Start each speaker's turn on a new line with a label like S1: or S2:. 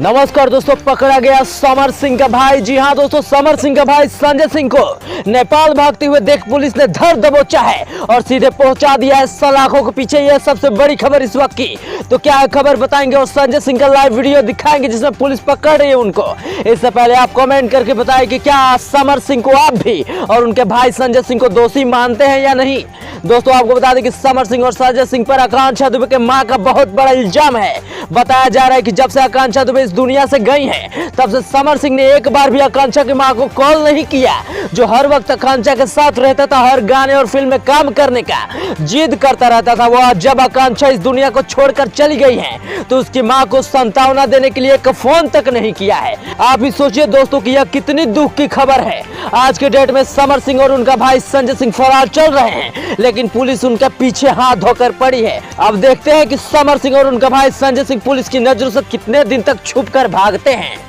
S1: नमस्कार दोस्तों, पकड़ा गया समर सिंह का भाई। जी हां दोस्तों, समर सिंह का भाई संजय सिंह को नेपाल भागते हुए देख पुलिस ने धर दबोचा है और सीधे पहुंचा दिया है सलाखों के पीछे। यह सबसे बड़ी खबर इस वक्त की। तो क्या है खबर बताएंगे और संजय सिंह का लाइव वीडियो दिखाएंगे जिसमें पुलिस पकड़ रही है उनको। इससे पहले आप कमेंट करके बताएं कि क्या समर सिंह को आप भी और उनके भाई संजय सिंह को दोषी मानते हैं या नहीं। दोस्तों आपको बता दें कि समर सिंह और संजय सिंह पर आकांक्षा दुबे के मां का बहुत बड़ा इल्जाम है। बताया जा रहा है कि जब से आकांक्षा दुबे इस दुनिया से गई हैं, तब से समर सिंह ने एक बार भी आकांक्षा की मां को कॉल नहीं किया, जो हर वक्त आकांक्षा के साथ रहता था, हर गाने और फिल्म में काम करने का जिद करता रहता था। वो जब आकांक्षा इस दुनिया को छोड़कर चली गई है तो उसकी मां को सांत्वना देने के लिए एक फोन तक नहीं किया है। आप ही सोचिए दोस्तों कि यह कितनी दुख की खबर है। आज के डेट में समर सिंह और उनका भाई संजय सिंह फरार चल रहे हैं, लेकिन पुलिस उनके पीछे हाथ धोकर पड़ी है। अब देखते हैं कि समर सिंह और उनका भाई संजय सिंह पुलिस की नजरों से कितने दिन तक छुपकर भागते हैं।